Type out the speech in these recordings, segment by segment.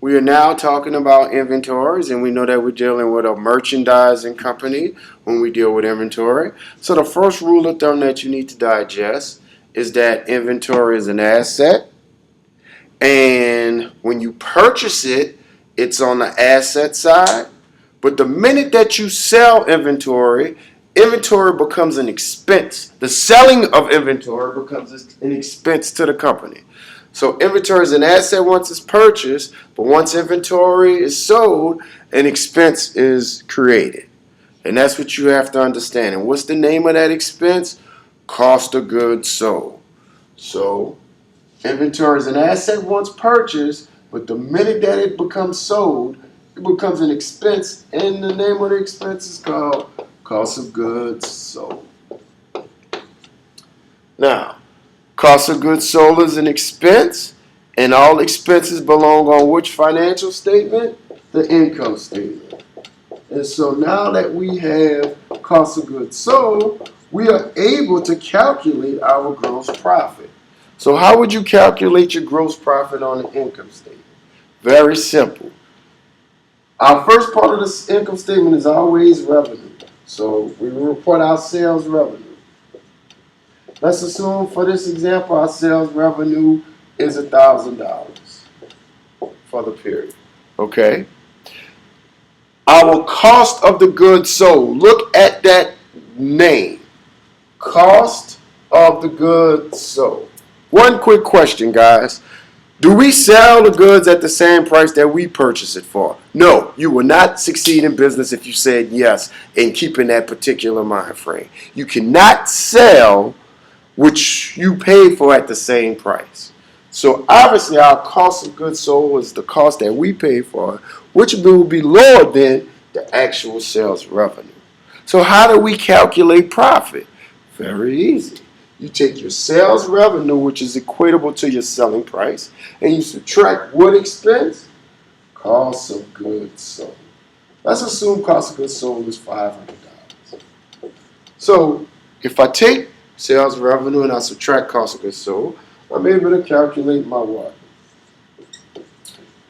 We are now talking about inventories, and we know that we're dealing with a merchandising company when we deal with inventory. So the first rule of thumb that you need to digest is that inventory is an asset, and when you purchase it, it's on the asset side. But the minute that you sell inventory, inventory becomes an expense. The selling of inventory becomes an expense to the company. So inventory is an asset once it's purchased, but once inventory is sold, an expense is created. And that's what you have to understand. And what's the name of that expense? Cost of goods sold. So inventory is an asset once purchased, but the minute that it becomes sold, it becomes an expense, and the name of the expense is called cost of goods sold. Now, cost of goods sold is an expense, and all expenses belong on which financial statement? The income statement. And so now that we have cost of goods sold, we are able to calculate our gross profit. So how would you calculate your gross profit on the income statement? Very simple. Our first part of this income statement is always revenue. So we will report our sales revenue. Let's assume for this example our sales revenue is $1,000 for the period. Okay? Our cost of the goods sold. Look at that name. Cost of the goods sold. One quick question, guys. Do we sell the goods at the same price that we purchase it for? No, you will not succeed in business if you said yes and keeping that particular mind frame. You cannot sell which you pay for at the same price. So obviously our cost of goods sold is the cost that we pay for, which will be lower than the actual sales revenue. So how do we calculate profit? Very easy. You take your sales revenue, which is equatable to your selling price, and you subtract what expense? Cost of goods sold. Let's assume cost of goods sold is $500. So if I take sales revenue and I subtract cost of goods sold, I'm able to calculate my what?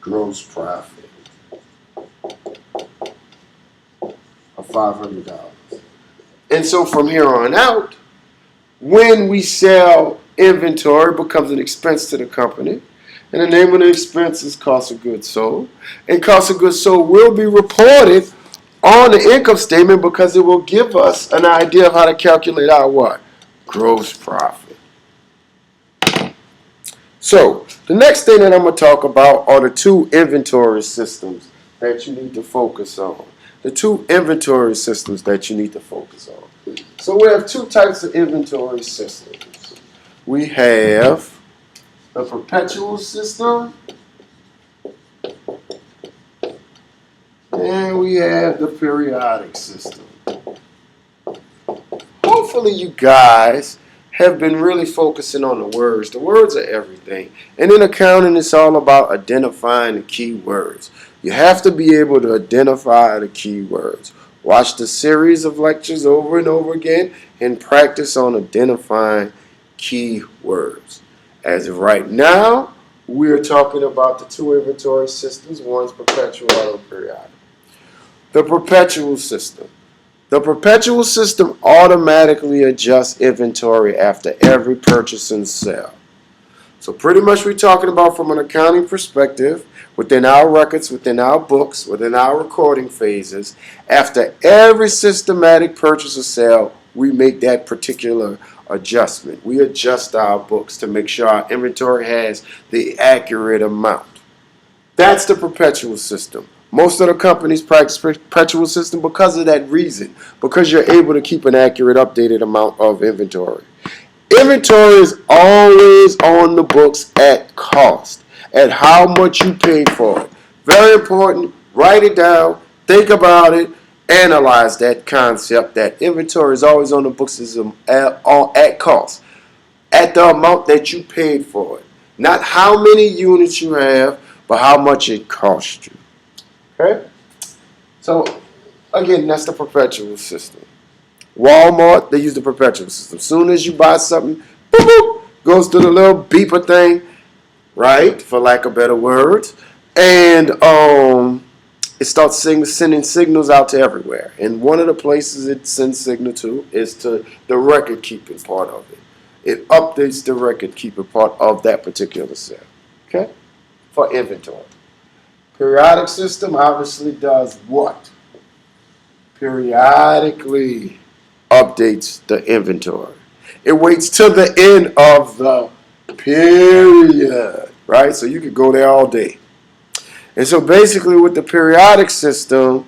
Gross profit of $500. And so from here on out, when we sell inventory, it becomes an expense to the company. And the name of the expense is cost of goods sold. And cost of goods sold will be reported on the income statement because it will give us an idea of how to calculate our what? Gross profit. So the next thing that I'm going to talk about are the two inventory systems that you need to focus on. The two inventory systems that you need to focus on. So we have two types of inventory systems. We have the perpetual system and we have the periodic system. Hopefully you guys have been really focusing on the words. The words are everything. And in accounting, it's all about identifying the key words. You have to be able to identify the key words. Watch the series of lectures over and over again and practice on identifying key words. As of right now, we are talking about the two inventory systems. One's perpetual and periodic. The perpetual system. The perpetual system automatically adjusts inventory after every purchase and sale. So pretty much we're talking about from an accounting perspective, within our records, within our books, within our recording phases, after every systematic purchase or sale, we make that particular adjustment. We adjust our books to make sure our inventory has the accurate amount. That's the perpetual system. Most of the companies practice perpetual system because of that reason, because you're able to keep an accurate, updated amount of inventory. Inventory is always on the books at cost, at how much you paid for it. Very important. Write it down. Think about it. Analyze that concept that inventory is always on the books at cost, at the amount that you paid for it. Not how many units you have, but how much it cost you. Okay? So, again, that's the perpetual system. Walmart, they use the perpetual system. As soon as you buy something, boop, boop, goes to the little beeper thing, right? For lack of better words. And it starts sending signals out to everywhere. And one of the places it sends signal to is to the record keeping part of it. It updates the record keeping part of that particular cell. Okay? For inventory. Periodic system obviously does what? Periodically updates the inventory. It waits till the end of the period, right? So you could go there all day. And so basically with the periodic system,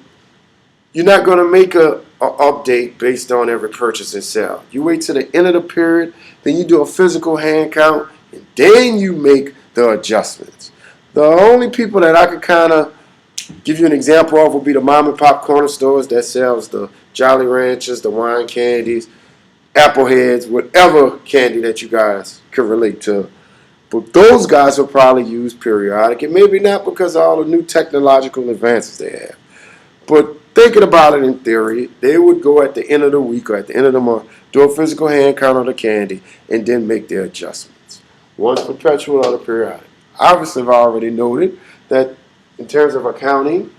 you're not going to make a update based on every purchase and sale. You wait till the end of the period, then you do a physical hand count, and then you make the adjustments. The only people that I could kind of give you an example of would be the mom and pop corner stores that sells the Jolly Ranchers, the wine candies, apple heads, whatever candy that you guys could relate to. But those guys will probably use periodic, and maybe not because of all the new technological advances they have. But thinking about it in theory, they would go at the end of the week or at the end of the month, do a physical hand count on the candy, and then make their adjustments. One's perpetual, other periodic. Obviously, I've already noted that in terms of accounting,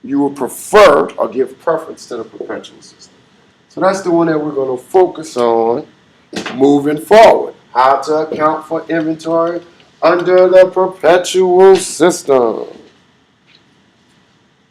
you will prefer or give preference to the perpetual system. So that's the one that we're going to focus on moving forward. How to account for inventory under the perpetual system.